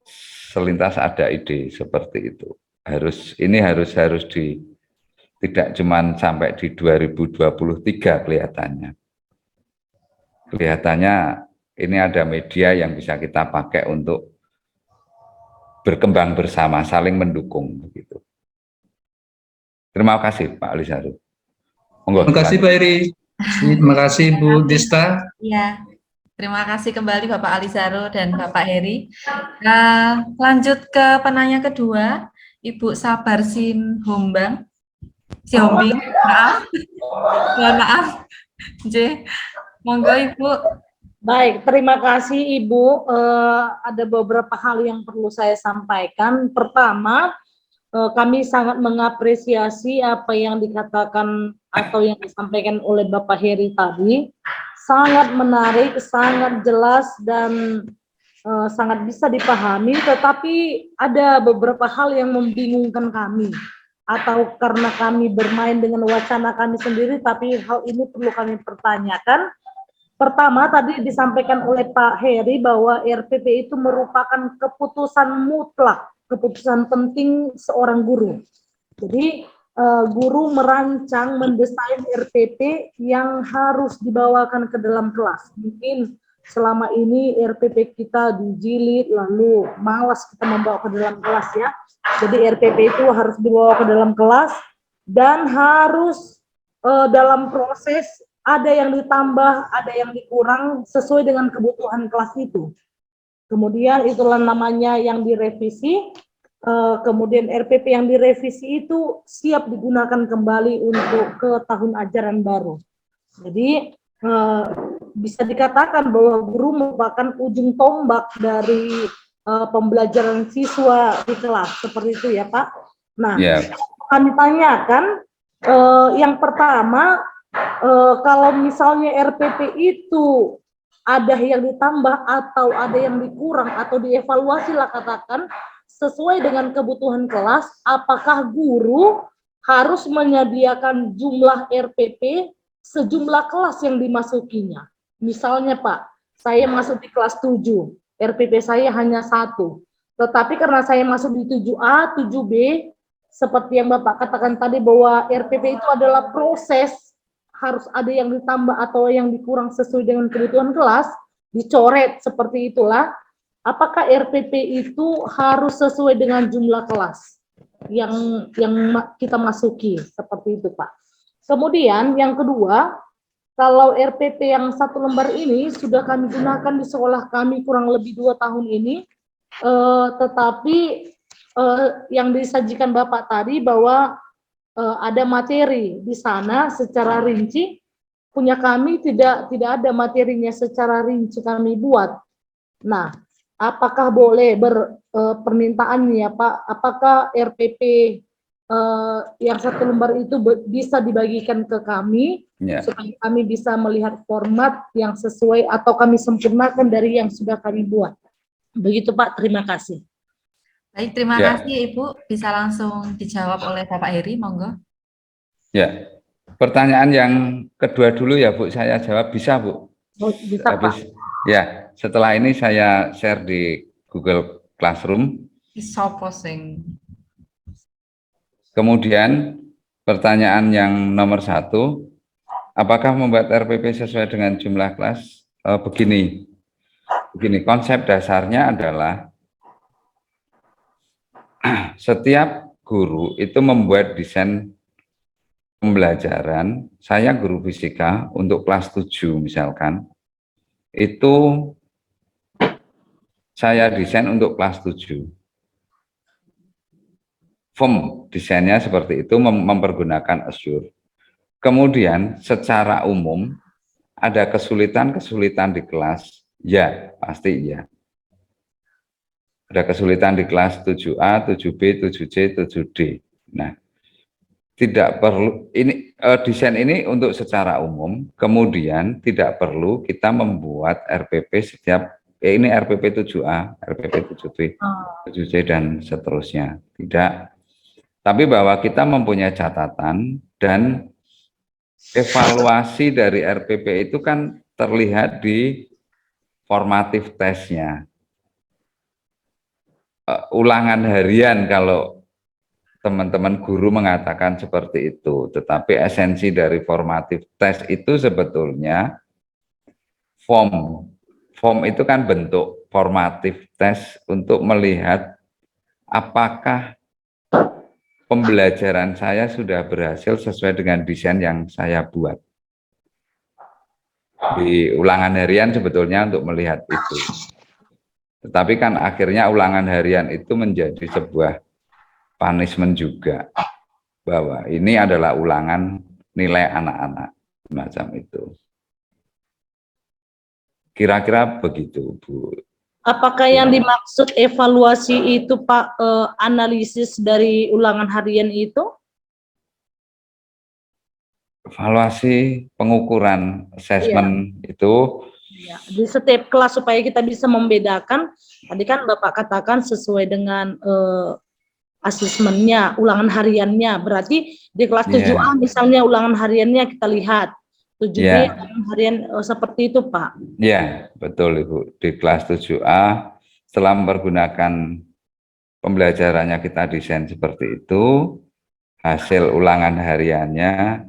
selintas ada ide seperti itu. Harus tidak cuman sampai di 2023 kelihatannya. Kelihatannya ini ada media yang bisa kita pakai untuk berkembang bersama, saling mendukung begitu. Terima kasih Pak Alisarud. Monggo. Terima kasih Pak Heri. Terima kasih Bu Desta. Iya, terima kasih kembali Bapak Alisaro dan Bapak Heri. Lanjut ke penanya kedua, Ibu Sabar Hombing, maaf, mohon maaf. J, monggo Ibu. Baik, terima kasih Ibu. Ada beberapa hal yang perlu saya sampaikan. Pertama, kami sangat mengapresiasi apa yang dikatakan atau yang disampaikan oleh Bapak Heri tadi. Sangat menarik, sangat jelas, dan sangat bisa dipahami, tetapi ada beberapa hal yang membingungkan kami. Atau karena kami bermain dengan wacana kami sendiri, tapi hal ini perlu kami pertanyakan. Pertama, tadi disampaikan oleh Pak Heri bahwa RPP itu merupakan keputusan mutlak, keputusan penting seorang guru. Jadi guru merancang, mendesain RPP yang harus dibawakan ke dalam kelas. Mungkin selama ini RPP kita dijilid, lalu malas kita membawa ke dalam kelas ya. Jadi RPP itu harus dibawa ke dalam kelas dan harus dalam proses ada yang ditambah, ada yang dikurang sesuai dengan kebutuhan kelas itu. Kemudian itulah namanya yang direvisi. Kemudian RPP yang direvisi itu siap digunakan kembali untuk ke tahun ajaran baru. Jadi bisa dikatakan bahwa guru merupakan ujung tombak dari pembelajaran siswa di kelas, seperti itu ya Pak. Nah, kami tanyakan yang pertama, kalau misalnya RPP itu ada yang ditambah atau ada yang dikurang atau dievaluasi lah katakan sesuai dengan kebutuhan kelas, apakah guru harus menyediakan jumlah RPP sejumlah kelas yang dimasukinya? Misalnya Pak, saya masuk di kelas 7, RPP saya hanya 1, tetapi karena saya masuk di 7A, 7B, seperti yang Bapak katakan tadi bahwa RPP itu adalah proses, harus ada yang ditambah atau yang dikurang sesuai dengan kebutuhan kelas, dicoret seperti itulah. Apakah RPP itu harus sesuai dengan jumlah kelas yang kita masuki, seperti itu Pak. Kemudian yang kedua, kalau RPP yang 1 lembar ini sudah kami gunakan di sekolah kami kurang lebih 2 tahun ini, tetapi yang disajikan Bapak tadi bahwa ada materi di sana secara rinci, punya kami tidak ada materinya secara rinci kami buat. Nah, apakah boleh permintaan ya Pak, apakah RPP yang 1 lembar itu bisa dibagikan ke kami, supaya kami bisa melihat format yang sesuai atau kami sempurnakan dari yang sudah kami buat. Begitu Pak, terima kasih. Baik, terima kasih Ibu. Bisa langsung dijawab oleh Bapak Heri, monggo. Ya, pertanyaan yang kedua dulu ya Bu, saya jawab bisa Bu? Bisa Pak. Ya, setelah ini saya share di Google Classroom. Bisa posting. Kemudian pertanyaan yang nomor 1, apakah membuat RPP sesuai dengan jumlah kelas? Begini, konsep dasarnya adalah setiap guru itu membuat desain pembelajaran. Saya guru fisika untuk kelas 7 misalkan, itu saya desain untuk kelas 7. Form desainnya seperti itu, mempergunakan Azure. Kemudian secara umum ada kesulitan-kesulitan di kelas, ya pasti ya. Ada kesulitan di kelas 7A, 7B, 7C, 7D. Nah, tidak perlu, ini desain ini untuk secara umum, kemudian tidak perlu kita membuat RPP setiap, ini RPP 7A, RPP 7B, 7C, dan seterusnya. Tidak. Tapi bahwa kita mempunyai catatan dan evaluasi dari RPP itu kan terlihat di formatif tesnya. ulangan harian kalau teman-teman guru mengatakan seperti itu. Tetapi esensi dari formative test itu sebetulnya form. Form itu kan bentuk formative test untuk melihat apakah pembelajaran saya sudah berhasil sesuai dengan desain yang saya buat. Di ulangan harian sebetulnya untuk melihat itu. Tetapi kan akhirnya ulangan harian itu menjadi sebuah punishment juga. Bahwa ini adalah ulangan nilai anak-anak. Macam itu. Kira-kira begitu, Bu. Apakah yang dimaksud evaluasi itu Pak, analisis dari ulangan harian itu? Evaluasi pengukuran assessment itu Ya, di setiap kelas supaya kita bisa membedakan. Tadi kan Bapak katakan sesuai dengan asesmennya, ulangan hariannya. Berarti di kelas 7A misalnya ulangan hariannya kita lihat. 7B ulangan harian seperti itu Pak. Ya, betul Ibu. Di kelas 7A setelah mempergunakan pembelajarannya kita desain seperti itu, hasil ulangan hariannya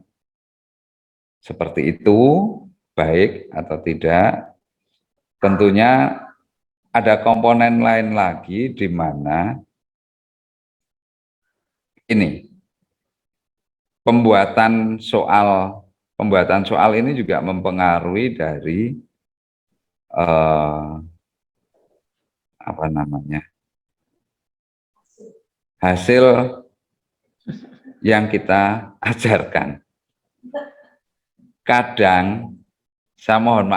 seperti itu, baik atau tidak. Tentunya ada komponen lain lagi di mana ini pembuatan soal ini juga mempengaruhi dari apa namanya, hasil yang kita ajarkan. Kadang saya mohon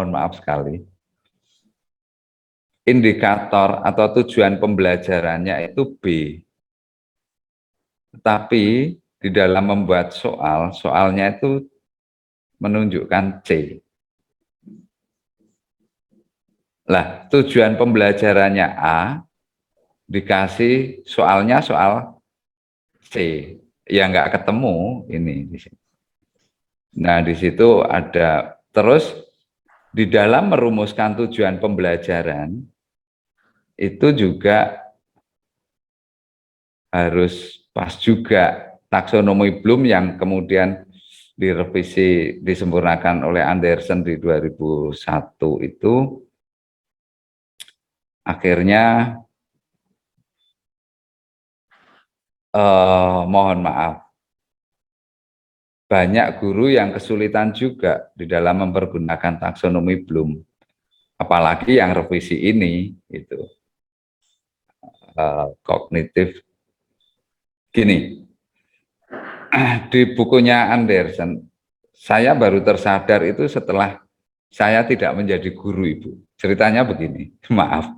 maaf sekali, indikator atau tujuan pembelajarannya itu B, tetapi di dalam membuat soalnya itu menunjukkan C. Lah, tujuan pembelajarannya A, dikasih soalnya soal C, ya nggak ketemu ini di sini. Nah, di situ ada terus di dalam merumuskan tujuan pembelajaran itu juga harus pas juga taksonomi Bloom yang kemudian direvisi disempurnakan oleh Anderson di 2001 itu akhirnya mohon maaf, banyak guru yang kesulitan juga di dalam mempergunakan taksonomi Bloom, apalagi yang revisi ini itu kognitif. Gini, di bukunya Anderson, saya baru tersadar itu setelah saya tidak menjadi guru, Ibu. Ceritanya begini, maaf.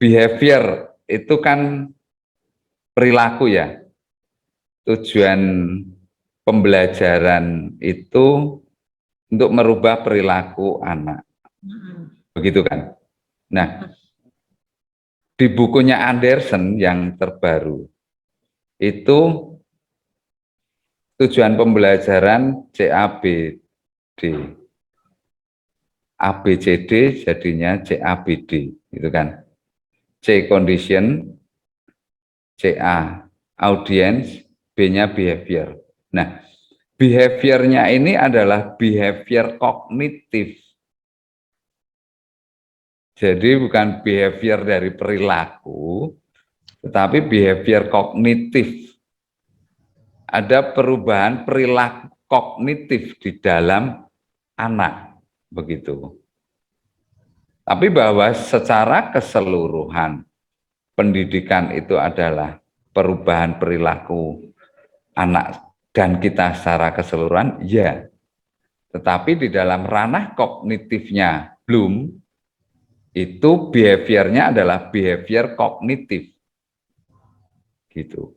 Behavior itu kan perilaku ya. Tujuan pembelajaran itu untuk merubah perilaku anak. Begitu kan? Nah, di bukunya Anderson yang terbaru, itu tujuan pembelajaran CABD. ABCD jadinya CABD, gitu kan. C condition, CA audience, B-nya behavior. Nah, behaviornya ini adalah behavior kognitif. Jadi bukan behavior dari perilaku, tetapi behavior kognitif. Ada perubahan perilaku kognitif di dalam anak, begitu. Tapi bahwa secara keseluruhan pendidikan itu adalah perubahan perilaku anak dan kita secara keseluruhan, ya. Tetapi di dalam ranah kognitifnya Bloom, itu behaviornya adalah behavior kognitif, gitu.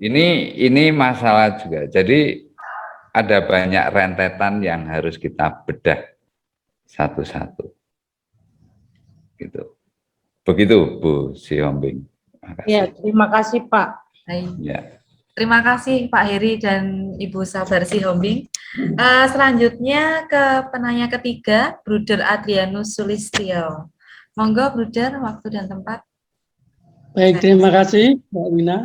Ini masalah juga. Jadi ada banyak rentetan yang harus kita bedah satu-satu, gitu. Begitu Bu Siombing. Ya, terima kasih Pak. Baik. Ya. terima kasih Pak Heri dan Ibu Sabar Sihombing. Selanjutnya ke penanya ketiga, Bruder Adrianus Sulistyo. Monggo Bruder, waktu dan tempat. Baik, terima kasih Mbak Wina.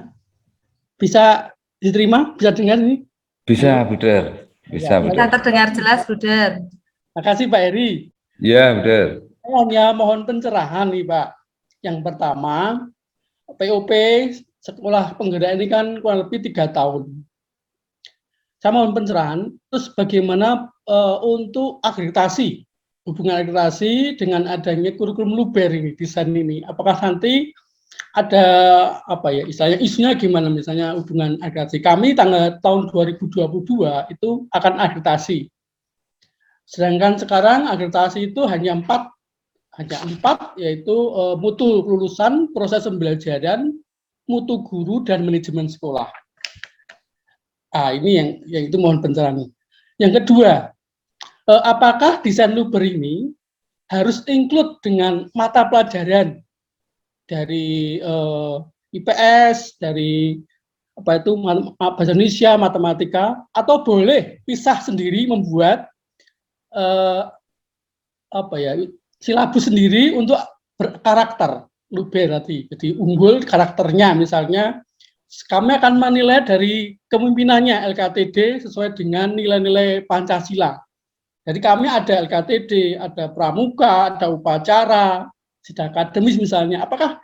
Bisa diterima? Bisa dengar ini? Bisa, Bruder. Bisa, Ya, Bisa Bruder. terdengar jelas, Bruder. Terima kasih Pak Heri. Ya, Bruder. Saya hanya mohon pencerahan nih Pak. Yang pertama, POP sekolah penggerak ini kan kurang lebih 3 tahun. Saya mohon pencerahan, terus bagaimana untuk akreditasi, hubungan akreditasi dengan adanya kurikulum Luber ini, desain ini. Apakah nanti ada apa ya istilahnya isunya gimana, misalnya hubungan akreditasi. Kami tahun 2022 itu akan akreditasi. Sedangkan sekarang akreditasi itu hanya empat, yaitu mutu kelulusan, proses pembelajaran, mutu guru, dan manajemen sekolah. Ini yang itu mohon pencerahan. Yang kedua, apakah desain Luber ini harus include dengan mata pelajaran dari IPS, dari bahasa Indonesia, matematika, atau boleh pisah sendiri membuat silabus sendiri untuk berkarakter Luber tadi. Jadi unggul karakternya, misalnya kami akan menilai dari kepemimpinannya LKTD sesuai dengan nilai-nilai Pancasila. Jadi kami ada LKTD, ada pramuka, ada upacara, sidang akademis misalnya. Apakah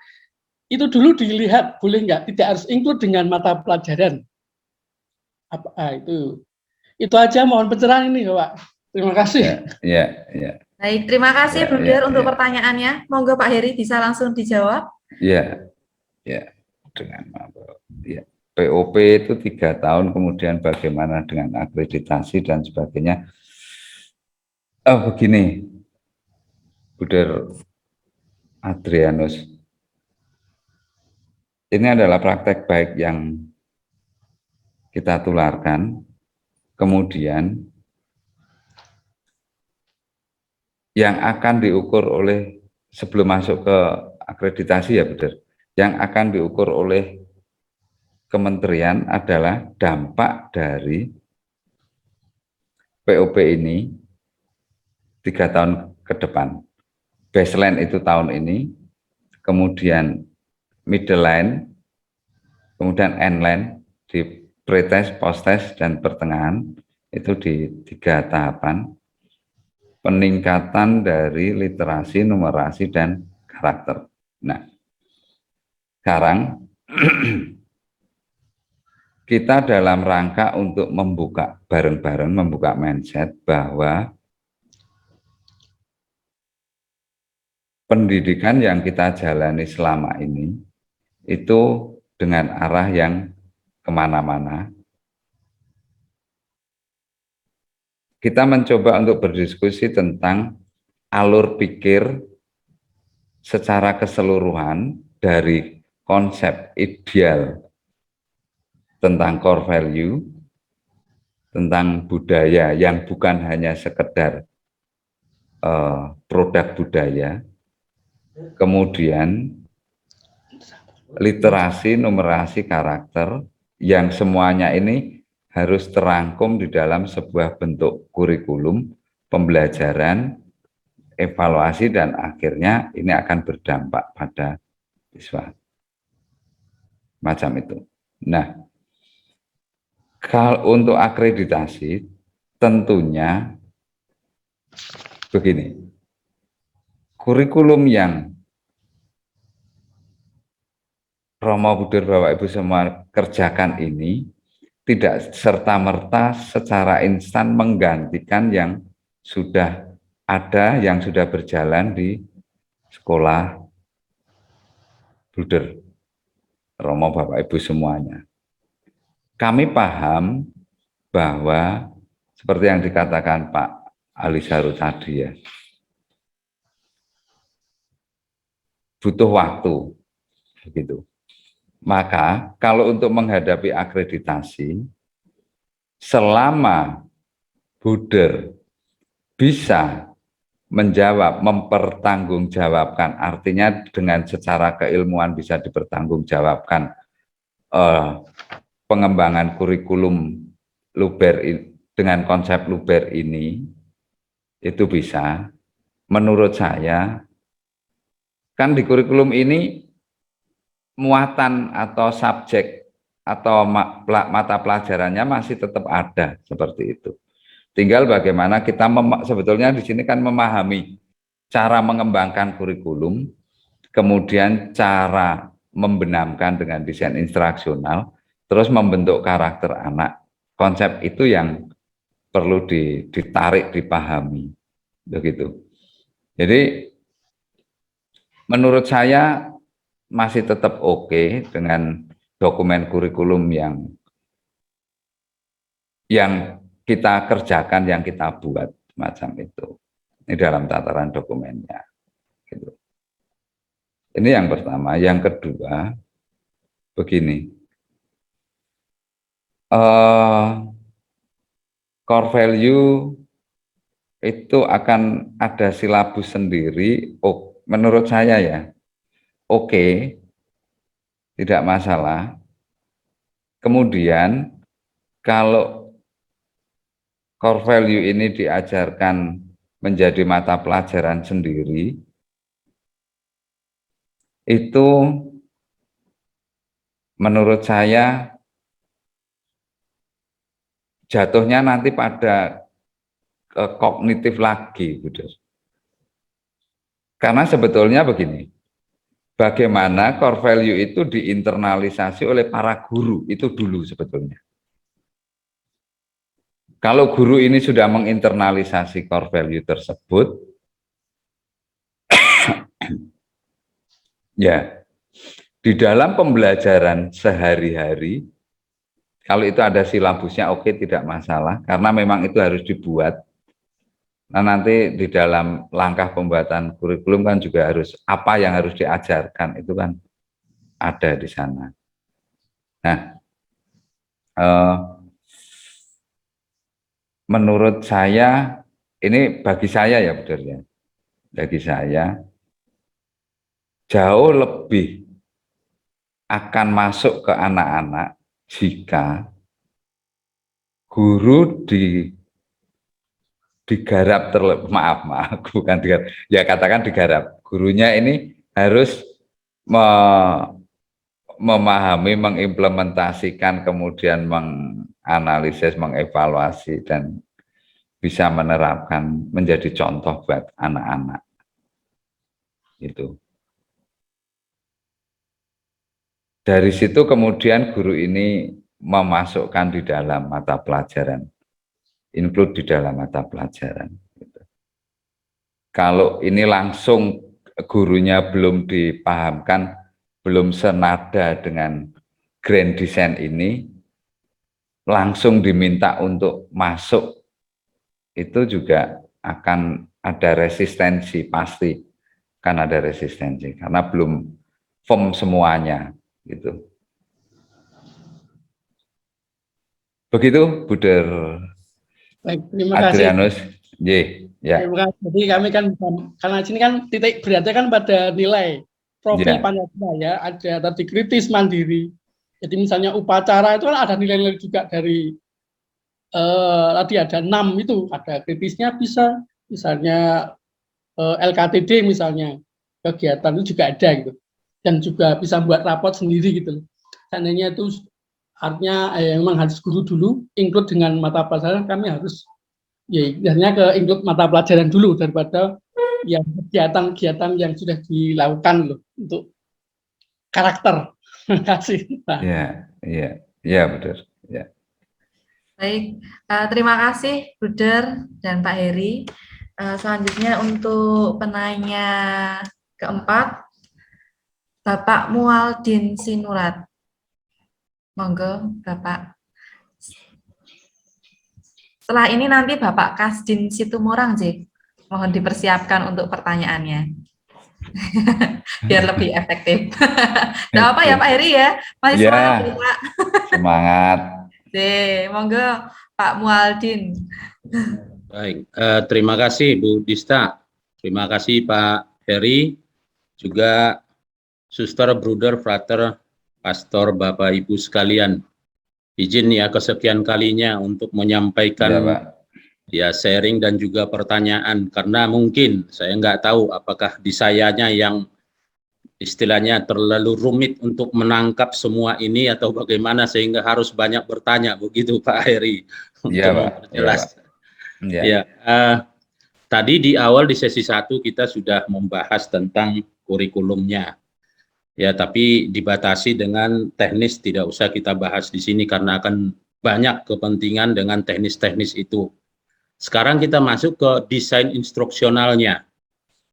itu dulu dilihat boleh nggak? Tidak harus include dengan mata pelajaran. Itu aja, mohon pencerahan ini Pak. Terima kasih. Ya. Baik, terima kasih Bruder untuk pertanyaannya. Monggo Pak Heri bisa langsung dijawab. Ya. Dengan ya. POP itu 3 tahun, kemudian bagaimana dengan akreditasi dan sebagainya. Begini, Bruder Adrianus, ini adalah praktek baik yang kita tularkan, kemudian yang akan diukur oleh, sebelum masuk ke akreditasi ya Bruder, yang akan diukur oleh kementerian adalah dampak dari POP ini 3 tahun ke depan. Baseline itu tahun ini, kemudian middle line, kemudian end line, di pretest, post-test, dan pertengahan, itu di 3 tahapan peningkatan dari literasi, numerasi, dan karakter. Nah, sekarang kita dalam rangka untuk membuka bareng-bareng, membuka mindset bahwa pendidikan yang kita jalani selama ini itu dengan arah yang kemana-mana. Kita mencoba untuk berdiskusi tentang alur pikir secara keseluruhan dari konsep ideal tentang core value, tentang budaya yang bukan hanya sekedar produk budaya, kemudian literasi, numerasi, karakter, yang semuanya ini harus terangkum di dalam sebuah bentuk kurikulum, pembelajaran, evaluasi, dan akhirnya ini akan berdampak pada siswa. Macam itu. Nah, kalau untuk akreditasi, tentunya begini, kurikulum yang Romo Budur Bapak Ibu semua kerjakan ini tidak serta-merta secara instan menggantikan yang sudah ada, yang sudah berjalan di sekolah Budur Romo Bapak Ibu semuanya. Kami paham bahwa seperti yang dikatakan Pak Alisaru tadi ya, butuh waktu begitu. Maka kalau untuk menghadapi akreditasi, selama Buder bisa menjawab, mempertanggungjawabkan, artinya dengan secara keilmuan bisa dipertanggungjawabkan pengembangan kurikulum Luber dengan konsep Luber ini itu bisa. Menurut saya, kan di kurikulum ini muatan atau subjek atau mata pelajarannya masih tetap ada seperti itu. Tinggal bagaimana kita sebetulnya di sini kan memahami cara mengembangkan kurikulum, kemudian cara membenamkan dengan desain instruksional, terus membentuk karakter anak. Konsep itu yang perlu ditarik, dipahami, begitu. Jadi menurut saya masih tetap oke dengan dokumen kurikulum yang kita kerjakan, yang kita buat macam itu. Ini dalam tataran dokumennya. Gitu. Ini yang pertama. Yang kedua, begini. Core value itu akan ada silabus sendiri. Oh, menurut saya ya, oke, tidak masalah. Kemudian kalau core value ini diajarkan menjadi mata pelajaran sendiri, itu menurut saya jatuhnya nanti pada kognitif lagi, Budha. Karena sebetulnya begini, bagaimana core value itu diinternalisasi oleh para guru, itu dulu sebetulnya. Kalau guru ini sudah menginternalisasi core value tersebut, ya, di dalam pembelajaran sehari-hari, kalau itu ada silabusnya oke, tidak masalah, karena memang itu harus dibuat. Nah, nanti di dalam langkah pembuatan kurikulum kan juga harus, apa yang harus diajarkan, itu kan ada di sana. Nah, menurut saya, ini bagi saya ya, benar ya, bagi saya, jauh lebih akan masuk ke anak-anak jika guru digarap maaf bukan digarap, ya katakan digarap, gurunya ini harus memahami, mengimplementasikan, kemudian menganalisis, mengevaluasi, dan bisa menerapkan menjadi contoh buat anak-anak itu. Dari situ kemudian guru ini memasukkan di dalam mata pelajaran, include di dalam mata pelajaran. Kalau ini langsung gurunya belum dipahamkan, belum senada dengan grand design ini, langsung diminta untuk masuk, itu juga akan ada resistensi, pasti kan ada resistensi, karena belum firm semuanya. Gitu. Begitu, Buder. Baik, terima kasih. Adrianus. Ya. Terima kasih. Jadi kami kan, karena sini kan titik beratnya kan pada nilai profil Pancasila ya, ada tadi kritis mandiri. Jadi misalnya upacara itu kan ada nilai-nilai juga dari tadi ada 6 itu, ada kritisnya bisa, misalnya LKTD misalnya, kegiatan itu juga ada gitu. Dan juga bisa buat rapot sendiri gitu. Seandainya itu artinya memang harus guru dulu, include dengan mata pelajaran, kami harus ya biasanya ke include mata pelajaran dulu daripada yang kegiatan-kegiatan yang sudah dilakukan loh untuk karakter. Terima kasih. Iya betul. Ya. Baik, terima kasih Buder dan Pak Heri. Selanjutnya untuk penanya keempat, Bapak Mualdin Sinurat. Monggo, Bapak. Setelah ini nanti Bapak Kasdin Situmorang, J. Mohon dipersiapkan untuk pertanyaannya. Biar lebih efektif. Tidak apa ya Pak Heri ya? Masih semangat ya, Pak. Semangat. J, monggo Pak Mualdin. Baik, terima kasih Bu Dista. Terima kasih Pak Heri, juga Suster, Bruder, Frater, Pastor, Bapak Ibu sekalian. izin ya kesekian kalinya untuk menyampaikan Ya, Pak. ya sharing dan juga pertanyaan, karena mungkin saya nggak tahu apakah di sayanya yang istilahnya terlalu rumit untuk menangkap semua ini atau bagaimana sehingga harus banyak bertanya, begitu Pak Heri untuk Ya, Pak. memperjelas. Ya. Ya, tadi di awal di sesi 1 kita sudah membahas tentang kurikulumnya. Ya, tapi dibatasi dengan teknis, tidak usah kita bahas di sini karena akan banyak kepentingan dengan teknis-teknis itu. Sekarang kita masuk ke desain instruksionalnya.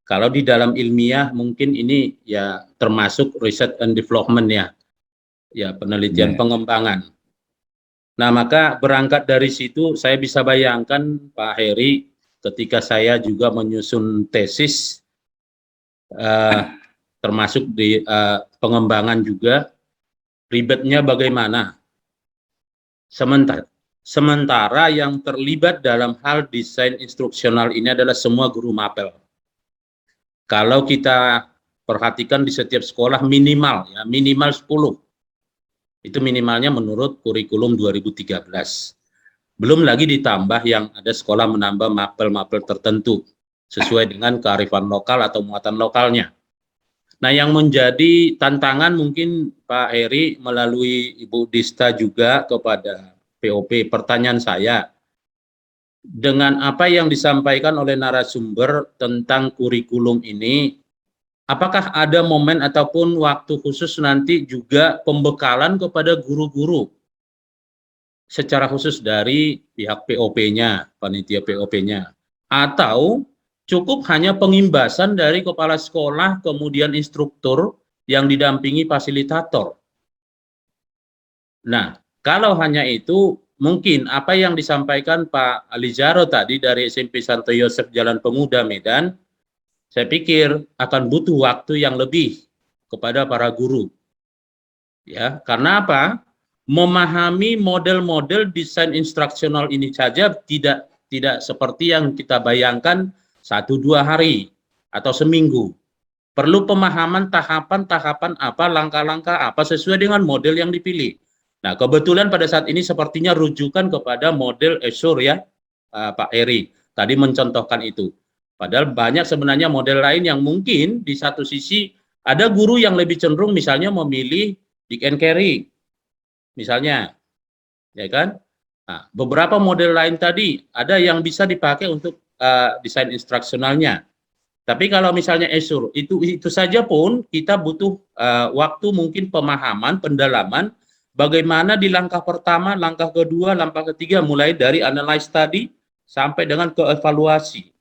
Kalau di dalam ilmiah mungkin ini ya termasuk research and development ya penelitian pengembangan. Nah, maka berangkat dari situ saya bisa bayangkan Pak Heri ketika saya juga menyusun tesis termasuk di pengembangan juga, ribetnya bagaimana. Sementara yang terlibat dalam hal desain instruksional ini adalah semua guru mapel. Kalau kita perhatikan di setiap sekolah minimal 10. Itu minimalnya menurut kurikulum 2013. Belum lagi ditambah yang ada sekolah menambah mapel-mapel tertentu sesuai dengan kearifan lokal atau muatan lokalnya. Nah, yang menjadi tantangan mungkin Pak Heri melalui Ibu Dista juga kepada POP, pertanyaan saya, dengan apa yang disampaikan oleh narasumber tentang kurikulum ini, apakah ada momen ataupun waktu khusus nanti juga pembekalan kepada guru-guru secara khusus dari pihak POP-nya, panitia POP-nya, atau cukup hanya pengimbasan dari kepala sekolah, kemudian instruktur yang didampingi fasilitator. Nah, kalau hanya itu, mungkin apa yang disampaikan Pak Alizaro tadi dari SMP Santo Yosef Jalan Pemuda Medan, saya pikir akan butuh waktu yang lebih kepada para guru. Ya, karena apa? Memahami model-model desain instruksional ini saja tidak seperti yang kita bayangkan 1-2 hari atau seminggu. Perlu pemahaman tahapan-tahapan apa, langkah-langkah apa sesuai dengan model yang dipilih. Nah, kebetulan pada saat ini sepertinya rujukan kepada model Azure ya, Pak Heri. Tadi mencontohkan itu. Padahal banyak sebenarnya model lain yang mungkin di satu sisi ada guru yang lebih cenderung misalnya memilih Dick and Carry. Misalnya, ya kan? Nah, beberapa model lain tadi ada yang bisa dipakai untuk desain instruksionalnya. Tapi kalau misalnya Azure itu saja pun kita butuh waktu mungkin pemahaman, pendalaman bagaimana di langkah pertama, langkah kedua, langkah ketiga mulai dari analyze tadi sampai dengan ke evaluasi.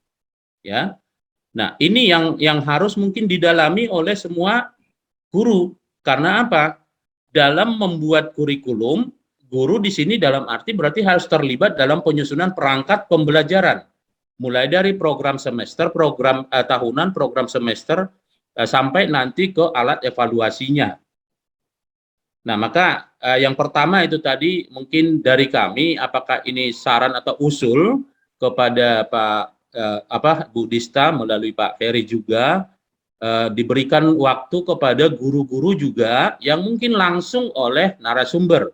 Ya. Nah, ini yang harus mungkin didalami oleh semua guru. Karena apa? Dalam membuat kurikulum, guru di sini dalam arti berarti harus terlibat dalam penyusunan perangkat pembelajaran. Mulai dari program semester, program tahunan, program semester, sampai nanti ke alat evaluasinya. Nah, maka yang pertama itu tadi mungkin dari kami, apakah ini saran atau usul kepada Bu Dista melalui Pak Ferry juga, diberikan waktu kepada guru-guru juga yang mungkin langsung oleh narasumber.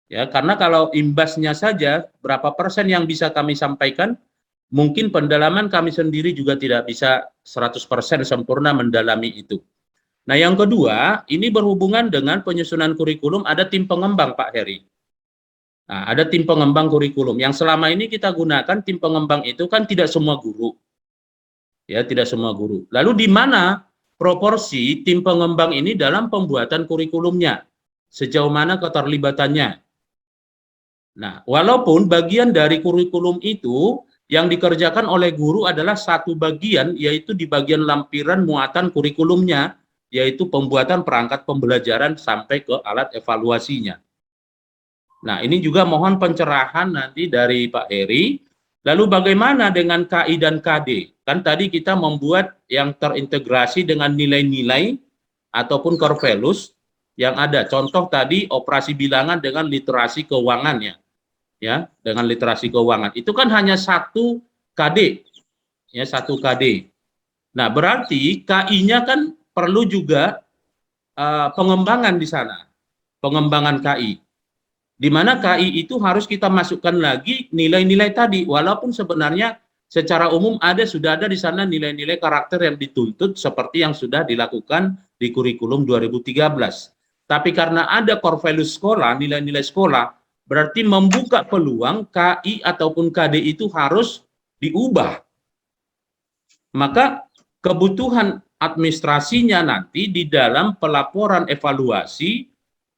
Ya, karena kalau imbasnya saja berapa persen yang bisa kami sampaikan, mungkin pendalaman kami sendiri juga tidak bisa 100% sempurna mendalami itu. Nah, yang kedua, ini berhubungan dengan penyusunan kurikulum, ada tim pengembang Pak Heri. Nah, ada tim pengembang kurikulum. Yang selama ini kita gunakan tim pengembang itu kan tidak semua guru. Ya, tidak semua guru. Lalu di mana proporsi tim pengembang ini dalam pembuatan kurikulumnya? Sejauh mana keterlibatannya? Nah, walaupun bagian dari kurikulum itu yang dikerjakan oleh guru adalah satu bagian, yaitu di bagian lampiran muatan kurikulumnya, yaitu pembuatan perangkat pembelajaran sampai ke alat evaluasinya. Nah, ini juga mohon pencerahan nanti dari Pak Heri. Lalu bagaimana dengan KI dan KD? Kan tadi kita membuat yang terintegrasi dengan nilai-nilai ataupun core values yang ada. Contoh tadi operasi bilangan dengan literasi keuangannya. Ya, dengan literasi keuangan. Itu kan hanya 1 KD. Ya, 1 KD. Nah, berarti KI-nya kan perlu juga pengembangan di sana. Pengembangan KI. di mana KI itu harus kita masukkan lagi nilai-nilai tadi, walaupun sebenarnya secara umum sudah ada di sana nilai-nilai karakter yang dituntut seperti yang sudah dilakukan di kurikulum 2013. Tapi karena ada core value sekolah, nilai-nilai sekolah, berarti membuka peluang KI ataupun KD itu harus diubah. Maka kebutuhan administrasinya nanti di dalam pelaporan evaluasi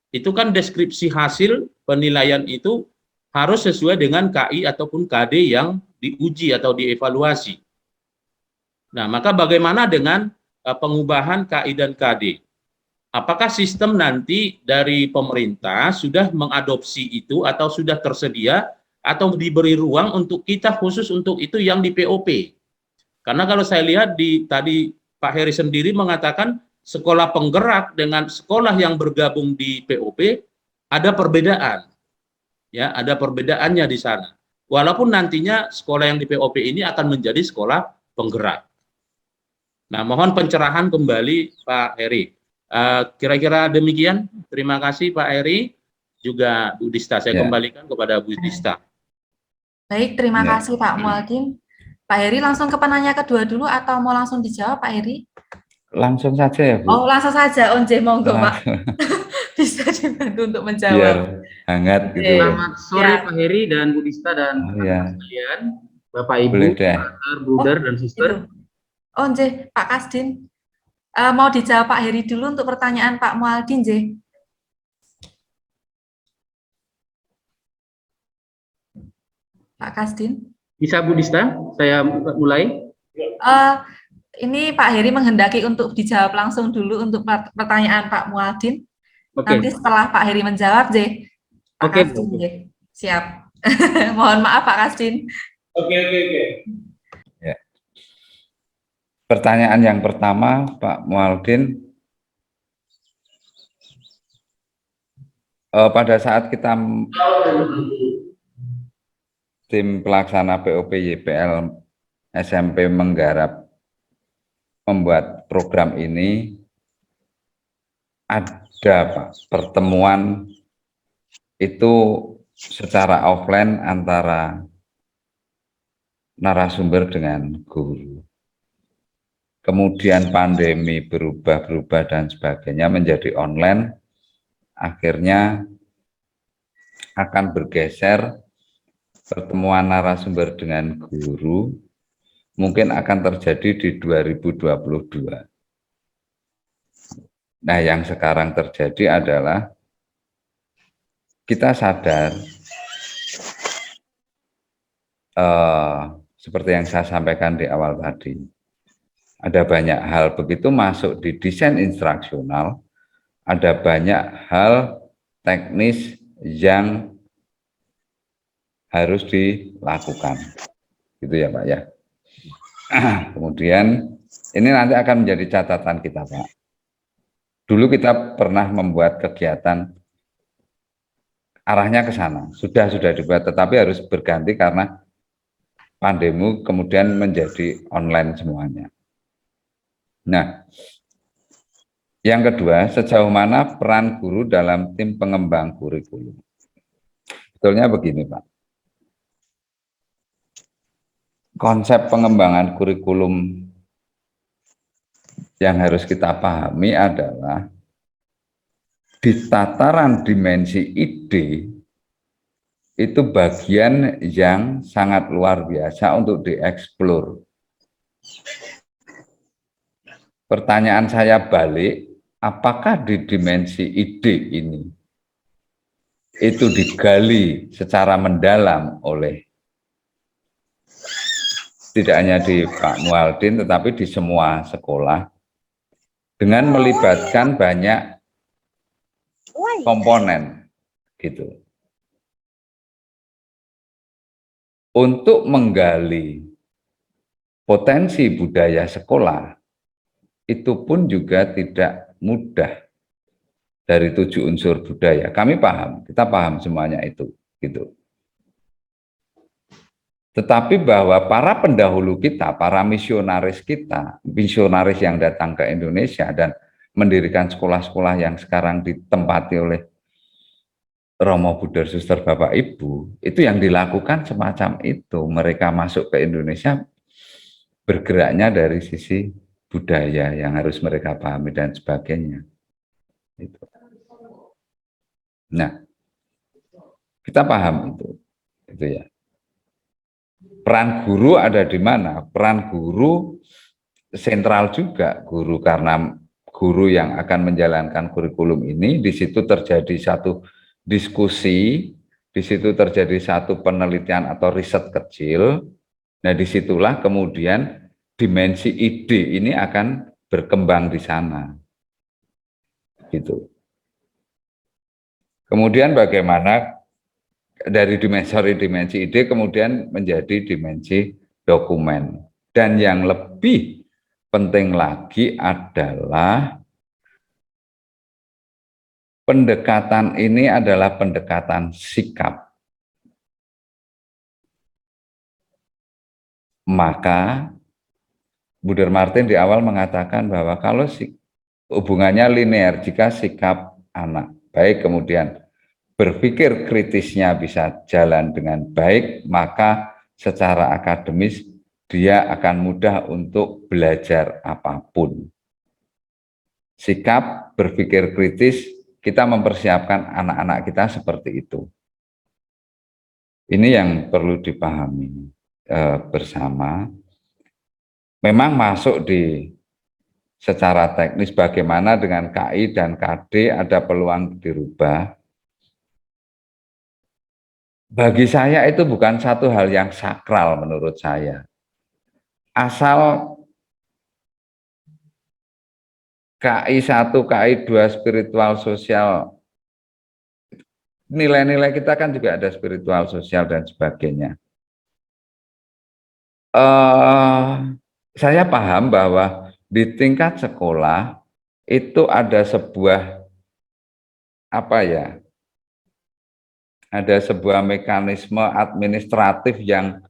itu kan deskripsi hasil penilaian itu harus sesuai dengan KI ataupun KD yang diuji atau dievaluasi. Nah, maka bagaimana dengan pengubahan KI dan KD? Apakah sistem nanti dari pemerintah sudah mengadopsi itu atau sudah tersedia atau diberi ruang untuk kita khusus untuk itu yang di POP? Karena kalau saya lihat tadi Pak Heri sendiri mengatakan sekolah penggerak dengan sekolah yang bergabung di POP ada perbedaan. Ya, ada perbedaannya di sana. Walaupun nantinya sekolah yang di POP ini akan menjadi sekolah penggerak. Nah, mohon pencerahan kembali Pak Heri. Kira-kira demikian. Terima kasih Pak Heri. Juga Bu Dista, saya kembalikan kepada Bu Dista. Baik, terima kasih Pak Mualdin. Pak Heri langsung ke penanya kedua dulu atau mau langsung dijawab Pak Heri? Langsung saja ya Bu. Oh, langsung saja. Monggo Pak. Bisa dibantu untuk menjawab. Biar hangat gitu. Selamat sore Pak Heri dan Bu Dista dan sekalian, Bapak Ibu, Bruder dan Sister. Pak Kasdin. Mau dijawab Pak Heri dulu untuk pertanyaan Pak Mualdin, Pak Kasdin. Bisa Bu Dista, saya mulai. Ini Pak Heri menghendaki untuk dijawab langsung dulu untuk pertanyaan Pak Mualdin. Nanti setelah Pak Heri menjawab, Pak Kasdin, siap. Mohon maaf Pak Kasdin. Oke. Ya. Pertanyaan yang pertama, Pak Mualdin, pada saat kita tim pelaksana POP YPL SMP menggarap membuat program ini, ada Pak pertemuan itu secara offline antara narasumber dengan guru. Kemudian pandemi berubah dan sebagainya menjadi online, akhirnya akan bergeser pertemuan narasumber dengan guru mungkin akan terjadi di 2022. Nah, yang sekarang terjadi adalah kita sadar seperti yang saya sampaikan di awal tadi, ada banyak hal begitu masuk di desain instruksional, ada banyak hal teknis yang harus dilakukan, gitu ya Pak ya. Kemudian ini nanti akan menjadi catatan kita Pak. Dulu kita pernah membuat kegiatan arahnya ke sana, sudah dibuat, tetapi harus berganti karena pandemi kemudian menjadi online semuanya. Nah, yang kedua, sejauh mana peran guru dalam tim pengembang kurikulum? Betulnya begini Pak. Konsep pengembangan kurikulum yang harus kita pahami adalah di tataran dimensi ide itu bagian yang sangat luar biasa untuk dieksplor. Pertanyaan saya balik, apakah di dimensi ide ini itu digali secara mendalam oleh tidak hanya di Pak Mualdin tetapi di semua sekolah dengan melibatkan banyak komponen gitu untuk menggali potensi budaya sekolah. Itu pun juga tidak mudah dari 7 unsur budaya. Kami paham, kita paham semuanya itu gitu. Tetapi bahwa para pendahulu kita, para misionaris kita, misionaris yang datang ke Indonesia dan mendirikan sekolah-sekolah yang sekarang ditempati oleh Romo Buddha Suster Bapak Ibu, itu yang dilakukan semacam itu. Mereka masuk ke Indonesia bergeraknya dari sisi budaya yang harus mereka pahami dan sebagainya. Itu. Nah, kita paham itu ya. Peran guru ada di mana? Peran guru sentral juga, guru karena guru yang akan menjalankan kurikulum ini, di situ terjadi satu diskusi, di situ terjadi satu penelitian atau riset kecil. Nah, disitulah kemudian dimensi ide ini akan berkembang di sana. Gitu. Kemudian bagaimana dari dimensi ide kemudian menjadi dimensi dokumen. Dan yang lebih penting lagi adalah pendekatan ini adalah pendekatan sikap. Maka Buder Martin di awal mengatakan bahwa kalau hubungannya linear, jika sikap anak baik kemudian berpikir kritisnya bisa jalan dengan baik, maka secara akademis dia akan mudah untuk belajar apapun. Sikap berpikir kritis, kita mempersiapkan anak-anak kita seperti itu. Ini yang perlu dipahami bersama. Memang masuk di secara teknis bagaimana dengan KI dan KD ada peluang dirubah. Bagi saya itu bukan satu hal yang sakral menurut saya. Asal KI 1, KI 2, spiritual sosial, nilai-nilai kita kan juga ada spiritual sosial dan sebagainya. Saya paham bahwa di tingkat sekolah itu ada sebuah ada sebuah mekanisme administratif yang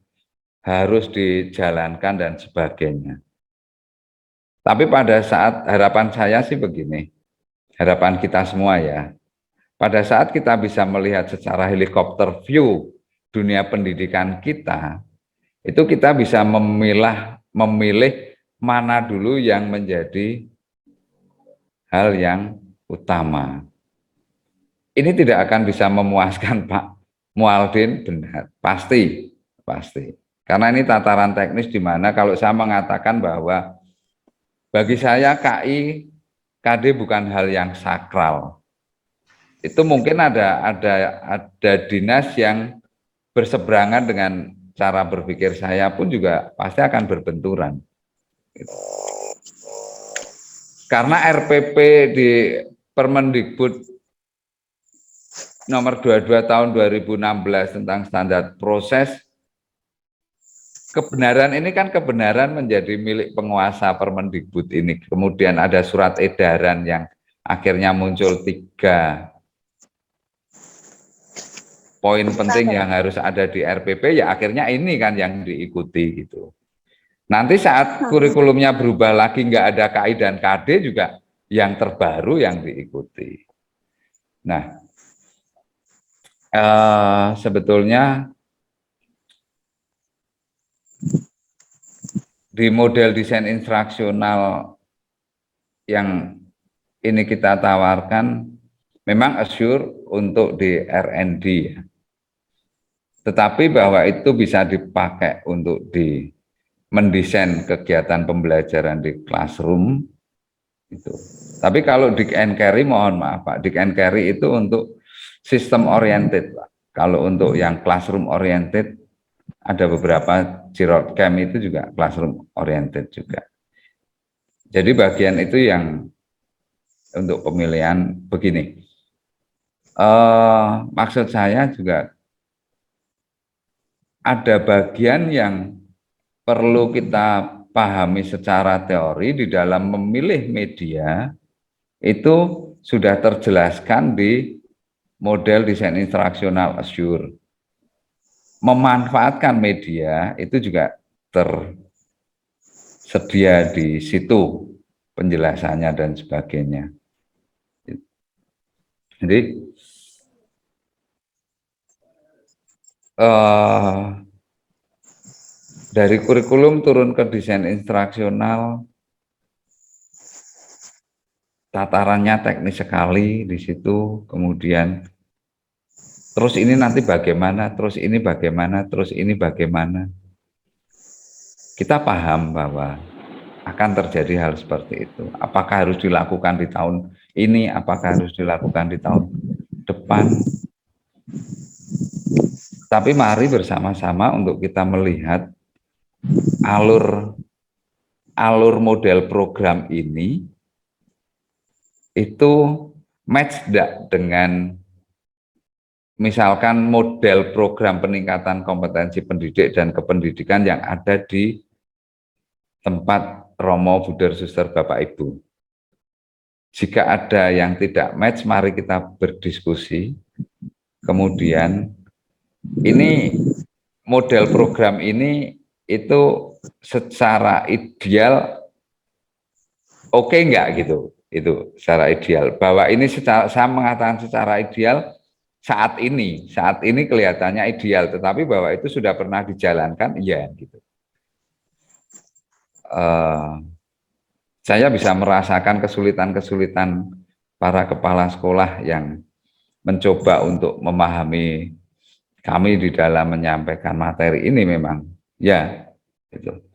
harus dijalankan dan sebagainya. Tapi pada saat harapan saya sih begini, harapan kita semua ya, pada saat kita bisa melihat secara helikopter view dunia pendidikan kita, itu kita bisa memilih mana dulu yang menjadi hal yang utama. Ini tidak akan bisa memuaskan Pak Mualdin, benar, pasti. Karena ini tataran teknis di mana kalau saya mengatakan bahwa bagi saya KI, KD bukan hal yang sakral. Itu mungkin ada dinas yang berseberangan dengan cara berpikir saya pun juga pasti akan berbenturan. Karena RPP di Permendikbud nomor 22 tahun 2016 tentang standar proses, kebenaran ini kan kebenaran menjadi milik penguasa Permendikbud ini. Kemudian ada surat edaran yang akhirnya muncul 3 poin penting yang harus ada di RPP, ya akhirnya ini kan yang diikuti gitu. Nanti saat kurikulumnya berubah lagi, nggak ada KI dan KD juga yang terbaru yang diikuti. Nah, sebetulnya di model desain instruksional yang ini kita tawarkan memang assure untuk di R&D ya. Tetapi bahwa itu bisa dipakai untuk mendesain kegiatan pembelajaran di classroom itu. Tapi kalau Dick and Carry, mohon maaf Pak, Dick and Carry itu untuk sistem oriented Pak. Kalau untuk yang classroom oriented ada beberapa Girard Camp itu juga classroom oriented juga. Jadi bagian itu yang untuk pemilihan begini. Maksud saya juga ada bagian yang perlu kita pahami secara teori di dalam memilih media, itu sudah terjelaskan di model desain instruksional Assure. Memanfaatkan media itu juga tersedia di situ penjelasannya dan sebagainya. Jadi dari kurikulum turun ke desain instruksional, tatarannya teknis sekali di situ, kemudian terus ini nanti bagaimana, terus ini bagaimana, terus ini bagaimana. Kita paham bahwa akan terjadi hal seperti itu. Apakah harus dilakukan di tahun ini, apakah harus dilakukan di tahun depan. Tapi mari bersama-sama untuk kita melihat alur model program ini itu match tidak dengan misalkan model program peningkatan kompetensi pendidik dan kependidikan yang ada di tempat Romo, Buder, Suster, Bapak, Ibu. Jika ada yang tidak match, mari kita berdiskusi. Kemudian ini model program ini itu secara ideal oke enggak gitu, itu secara ideal. Bahwa ini saya mengatakan secara ideal saat ini kelihatannya ideal, tetapi bahwa itu sudah pernah dijalankan, iya gitu. Saya bisa merasakan kesulitan-kesulitan para kepala sekolah yang mencoba untuk memahami kami di dalam menyampaikan materi ini memang, ya, gitu.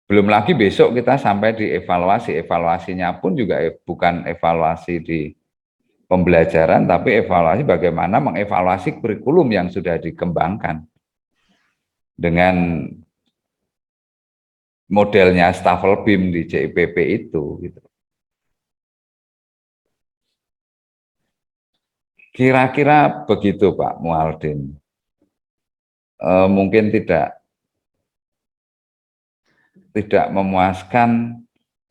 Belum lagi besok kita sampai di evaluasinya pun juga bukan evaluasi di pembelajaran, tapi evaluasi bagaimana mengevaluasi kurikulum yang sudah dikembangkan dengan modelnya Staffel BIM di CIPP itu. Gitu. Kira-kira begitu Pak Mualdin. Mungkin tidak memuaskan.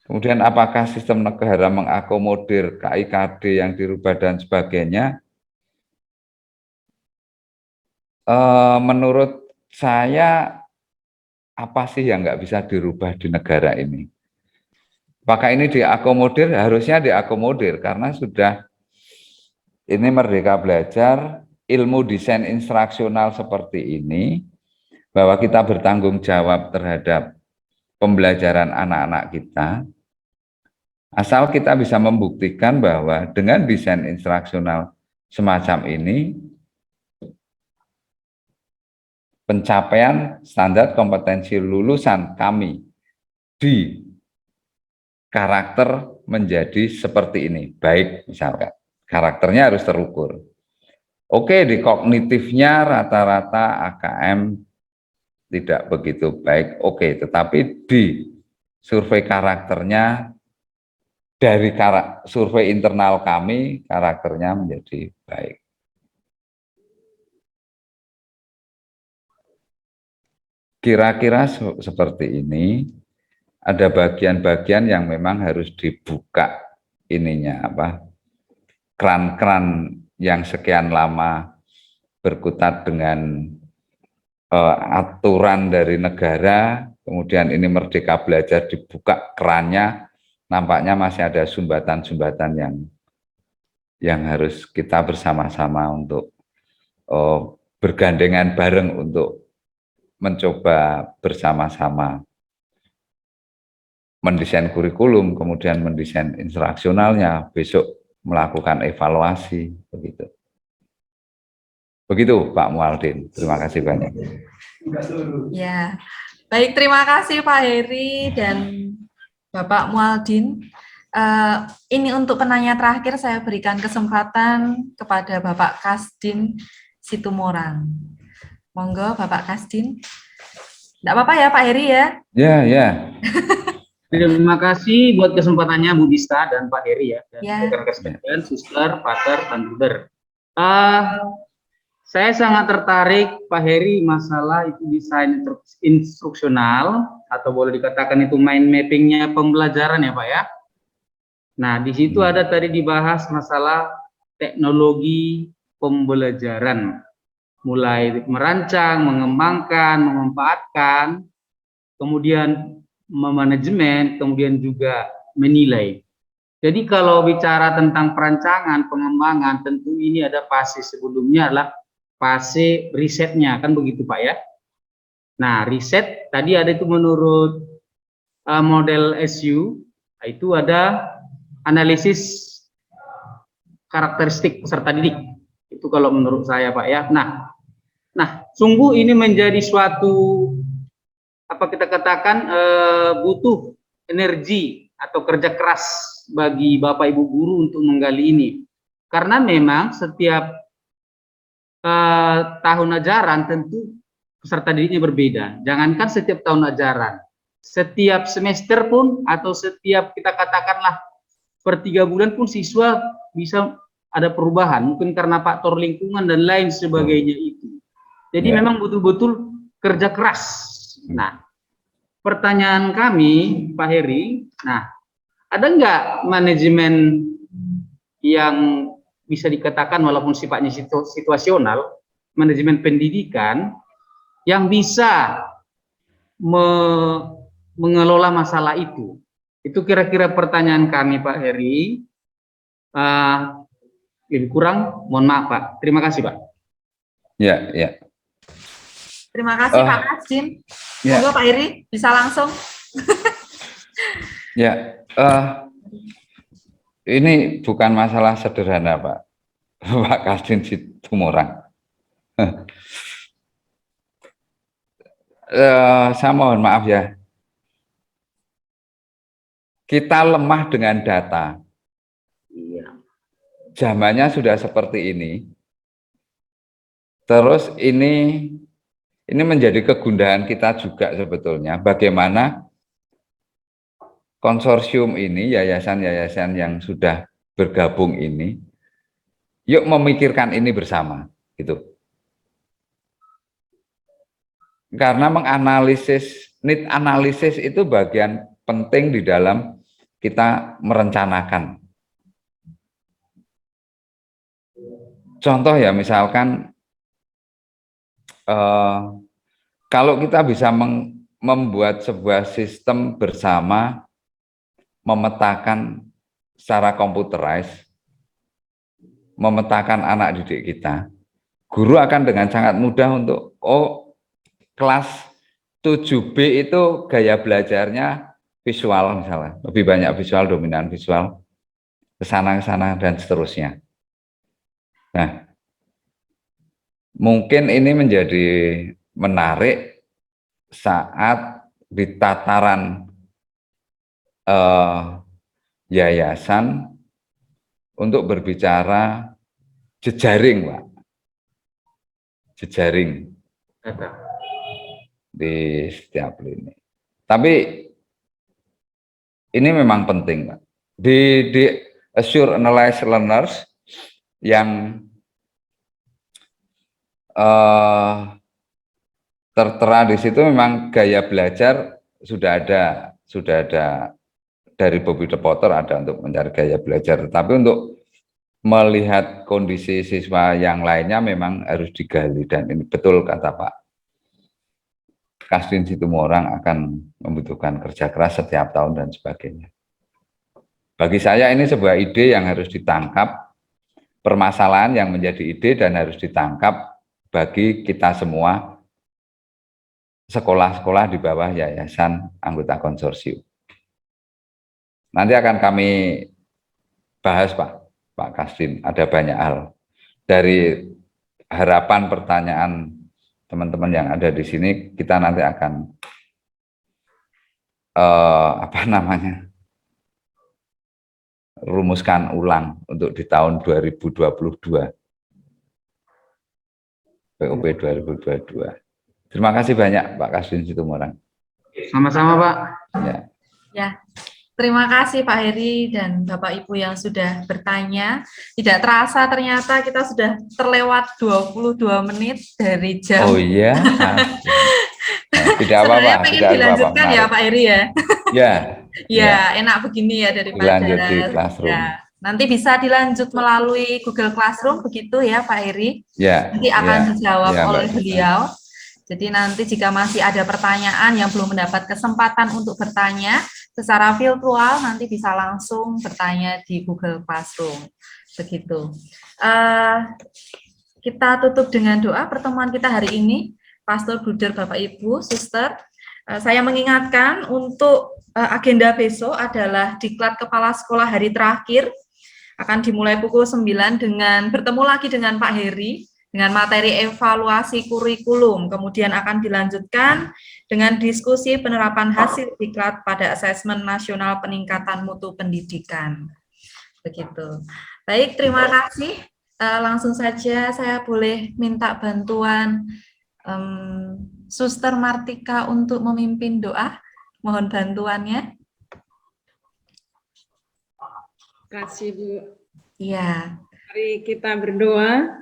Kemudian apakah sistem negara mengakomodir KIKD yang dirubah dan sebagainya? Menurut saya apa sih yang nggak bisa dirubah di negara ini? Apakah ini diakomodir? Harusnya diakomodir karena sudah ini Merdeka Belajar, ilmu desain instruksional seperti ini, bahwa kita bertanggung jawab terhadap pembelajaran anak-anak kita, asal kita bisa membuktikan bahwa dengan desain instruksional semacam ini, pencapaian standar kompetensi lulusan kami di karakter menjadi seperti ini, baik misalkan karakternya harus terukur. Oke, di kognitifnya rata-rata AKM tidak begitu baik, oke, tetapi di survei karakternya dari survei internal kami karakternya menjadi baik. Kira-kira seperti ini, ada bagian-bagian yang memang harus dibuka ininya, keran-keran yang sekian lama berkutat dengan aturan dari negara, kemudian ini Merdeka Belajar dibuka kerannya, nampaknya masih ada sumbatan-sumbatan yang harus kita bersama-sama untuk bergandengan bareng untuk mencoba bersama-sama mendesain kurikulum, kemudian mendesain instruksionalnya, besok melakukan evaluasi, begitu. Begitu Pak Mualdin, terima kasih banyak. Ya, baik, terima kasih Pak Heri dan Bapak Mualdin. Ini untuk penanya terakhir saya berikan kesempatan kepada Bapak Kasdin Situmorang. Monggo Bapak Kasdin. Tidak apa-apa ya Pak Heri ya? Ya. Terima kasih buat kesempatannya Bu Dista dan Pak Heri ya. Dan rekan-rekan sekalian, Suster, Pater, dan Bruder. Saya sangat tertarik Pak Heri masalah itu desain instruksional atau boleh dikatakan itu mind mappingnya pembelajaran ya Pak ya. Nah di situ ada tadi dibahas masalah teknologi pembelajaran, mulai merancang, mengembangkan, memanfaatkan, kemudian memanajemen, kemudian juga menilai. Jadi kalau bicara tentang perancangan, pengembangan, tentu ini ada fase sebelumnya adalah fase risetnya, kan begitu Pak ya. Nah, riset tadi ada itu menurut model SU, itu ada analisis karakteristik peserta didik. Itu kalau menurut saya Pak ya. Nah, sungguh ini menjadi suatu apa kita katakan butuh energi atau kerja keras bagi Bapak Ibu guru untuk menggali ini. Karena memang setiap tahun ajaran tentu peserta didiknya berbeda. Jangankan setiap tahun ajaran, setiap semester pun atau setiap kita katakanlah per 3 bulan pun siswa bisa ada perubahan. Mungkin karena faktor lingkungan dan lain sebagainya itu. Jadi memang betul-betul kerja keras. Nah, pertanyaan kami Pak Heri, nah ada nggak manajemen yang bisa dikatakan walaupun sifatnya situasional, manajemen pendidikan yang bisa mengelola masalah itu? Itu kira-kira pertanyaan kami Pak Heri. Lebih kurang, mohon maaf Pak. Terima kasih Pak. Ya, ya. Terima kasih Pak Kasdim. Semoga Pak Heri bisa langsung. Ya, ini bukan masalah sederhana Pak. Pak Kasdim Situmorang. Saya mohon maaf ya. Kita lemah dengan data. Zamannya sudah seperti ini. Terus ini menjadi kegundahan kita juga sebetulnya. Bagaimana konsorsium ini, yayasan-yayasan yang sudah bergabung ini, yuk memikirkan ini bersama, gitu. Karena need analisis itu bagian penting di dalam kita merencanakan. Contoh ya, misalkan kalau kita bisa membuat sebuah sistem bersama, memetakan secara komputerized, memetakan anak didik kita, guru akan dengan sangat mudah untuk, kelas 7B itu gaya belajarnya visual misalnya, lebih banyak visual, dominan visual, kesana dan seterusnya. Nah, mungkin ini menjadi menarik saat di tataran yayasan untuk berbicara jejaring, Pak. Jejaring di setiap lini. Tapi ini memang penting, Pak. Di Assure Analyze Learners yang tertera di situ memang gaya belajar sudah ada dari Bobby De Potter, ada untuk mencari gaya belajar, tetapi untuk melihat kondisi siswa yang lainnya memang harus digali, dan ini betul kata Pak Kasdim Situmorang akan membutuhkan kerja keras setiap tahun dan sebagainya. Bagi saya ini sebuah ide yang harus ditangkap, permasalahan yang menjadi ide dan harus ditangkap bagi kita semua sekolah-sekolah di bawah yayasan anggota konsorsium. Nanti akan kami bahas Pak Kasdim, ada banyak hal. Dari harapan pertanyaan teman-teman yang ada di sini, kita nanti akan rumuskan ulang untuk di tahun 2022. POP 2022. Terima kasih banyak Pak Kasdim Situmorang. Sama-sama Pak. Ya, terima kasih Pak Heri dan Bapak Ibu yang sudah bertanya. Tidak terasa ternyata kita sudah terlewat 22 menit dari jam. Oh iya. Tidak apa-apa. Pengen dilanjutkan ya Pak Heri ya. Ya, enak begini ya daripada dilanjut di Classroom. Ya. Nanti bisa dilanjut melalui Google Classroom begitu ya Pak Heri. Ya. Nanti akan dijawab oleh Mbak. beliau. Jadi nanti jika masih ada pertanyaan yang belum mendapat kesempatan untuk bertanya secara virtual, nanti bisa langsung bertanya di Google Classroom. Begitu. kita tutup dengan doa pertemuan kita hari ini. Pastor, Bruder, Bapak, Ibu, Suster, saya mengingatkan untuk agenda besok adalah diklat kepala sekolah hari terakhir, akan dimulai pukul 9 dengan bertemu lagi dengan Pak Heri, dengan materi evaluasi kurikulum, kemudian akan dilanjutkan dengan diskusi penerapan hasil diklat pada asesmen nasional peningkatan mutu pendidikan. Begitu. Baik, terima kasih. Langsung saja saya boleh minta bantuan Suster Martika untuk memimpin doa. Mohon bantuannya. Terima kasih, Bu. Iya. Mari kita berdoa.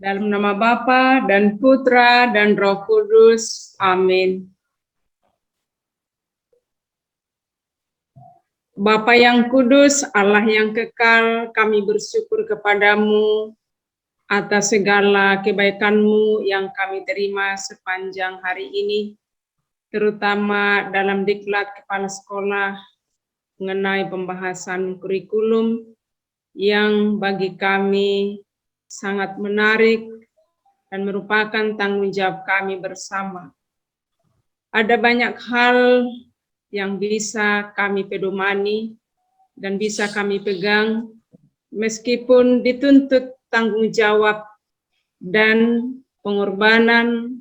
Dalam nama Bapa dan Putra dan Roh Kudus. Amin. Bapa yang kudus, Allah yang kekal, kami bersyukur kepadamu atas segala kebaikan-Mu yang kami terima sepanjang hari ini, terutama dalam diklat kepala sekolah mengenai pembahasan kurikulum yang bagi kami sangat menarik dan merupakan tanggung jawab kami bersama. Ada banyak hal yang bisa kami pedomani dan bisa kami pegang meskipun dituntut tanggung jawab dan pengorbanan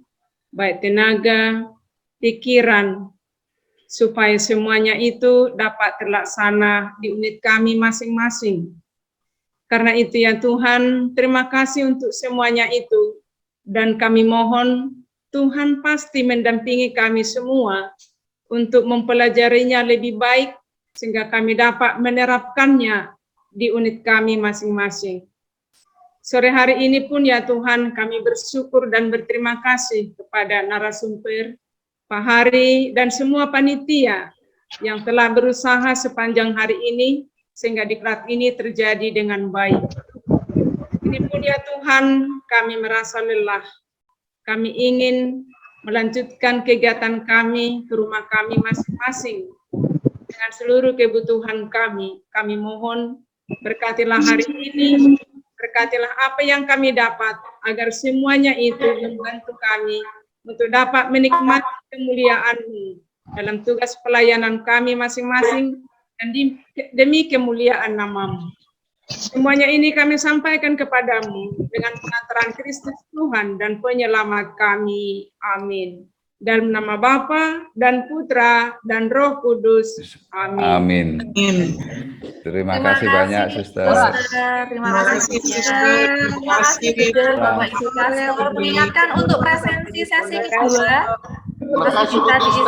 baik tenaga, pikiran, supaya semuanya itu dapat terlaksana di unit kami masing-masing. Karena itu ya Tuhan, terima kasih untuk semuanya itu, dan kami mohon Tuhan pasti mendampingi kami semua untuk mempelajarinya lebih baik, sehingga kami dapat menerapkannya di unit kami masing-masing. Sore hari ini pun ya Tuhan, kami bersyukur dan berterima kasih kepada narasumber, Pak Hari, dan semua panitia yang telah berusaha sepanjang hari ini, sehingga diklat ini terjadi dengan baik. Ini pun ya Tuhan, kami merasa lelah. Kami ingin melanjutkan kegiatan kami ke rumah kami masing-masing dengan seluruh kebutuhan kami. Kami mohon berkatilah hari ini, berkatilah apa yang kami dapat, agar semuanya itu membantu kami untuk dapat menikmati kemuliaan-Mu dalam tugas pelayanan kami masing-masing dan demi kemuliaan nama-Mu. Semuanya ini kami sampaikan kepadamu dengan pengantaran Kristus Tuhan dan penyelamat kami. Amin. Dalam nama Bapa dan Putra dan Roh Kudus. Amin. Amin. Terima kasih banyak, Suster. Terima kasih, Suster. Terima kasih, Bapak Ibu Pastor. Mengingatkan untuk presensi sesi kedua. Terus kita diisi,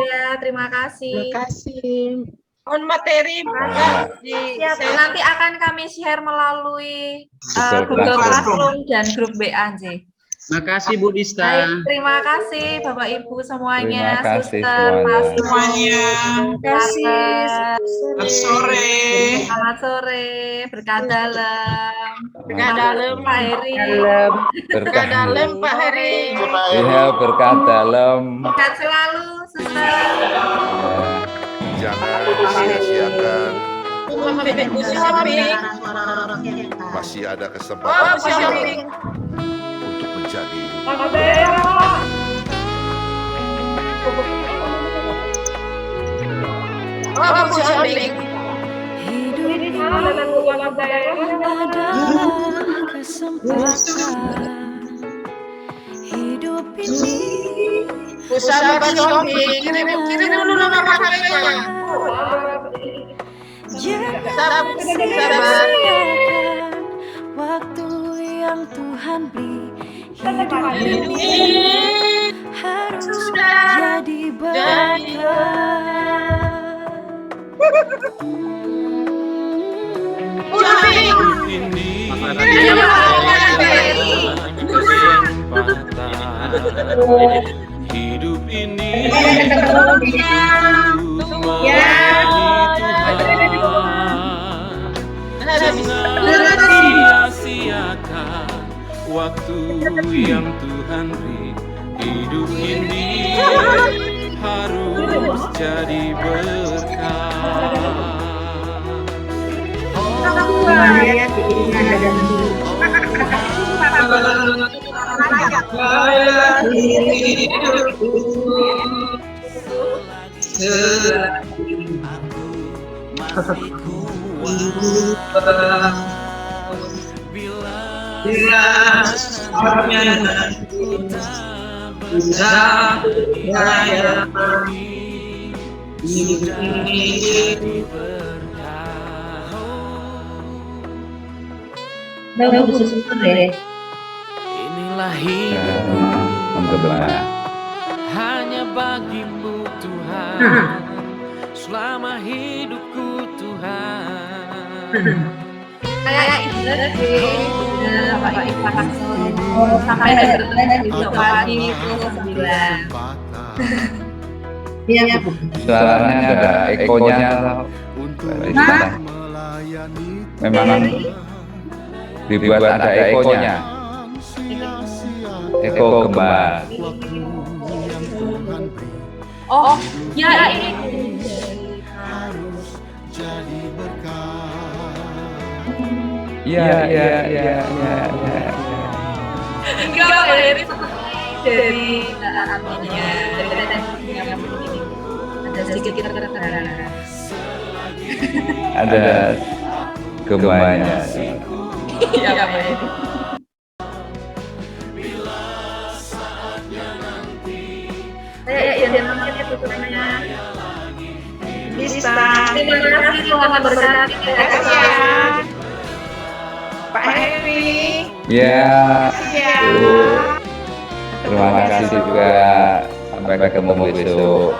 ya, terima kasih. Terima kasih. On materi Siap, nanti akan kami share melalui Google Classroom dan grup BAJ. Makasih Bu Dista. Baik, terima kasih Bapak Ibu semuanya, Terima kasih Suster, semuanya. Terima kasih. Selamat sore. Selamat sore, berkah dalam. Berkah dalam Pak Heri. Berkah dalam Pak Heri. Iya, berkah dalam. Sehat selalu, Suster. Jangan sia-siakan, masih ada kesempatan untuk menjadi hidup ini Usaha kirim dulu nama kakaknya. jangan sia-siakan waktu yang Tuhan beri. Hidup ini harus jadi berkah. Hidup ini jangan sia-siakan waktu yang Tuhan beri. Hidup ini harus jadi berkah. Inilah hidup hanya bagimu Tuhan, selama hidupku Tuhan. Kayak Bapak Ipan sampai besok pagi pukul 9. Iya, Suaranya ada ekonya. Memang dibuat ada ekonya. Eko gemba. Oh, ya ini. Iya. Enggak, Pak Heri dari adminnya, dari tekniknya ini ada sedikit terkendala. Ada gembanya. Iya, Pak Heri. Ya, namanya tutupannya. Bisa. Terima kasih Tuhan berkati. Terima kasih ya. Pak Heri. Ya. Terima kasih juga. Sampai ketemu besok.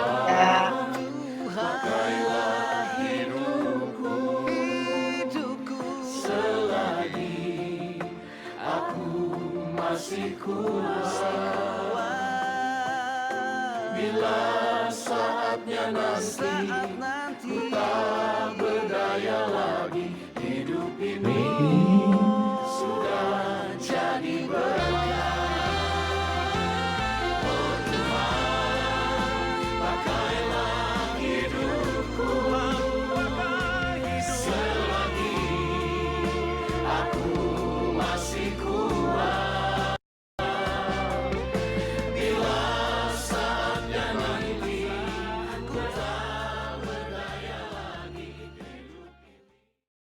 Bila saatnya nanti ku tak berdaya lagi, hidup ini sudah jadi berat.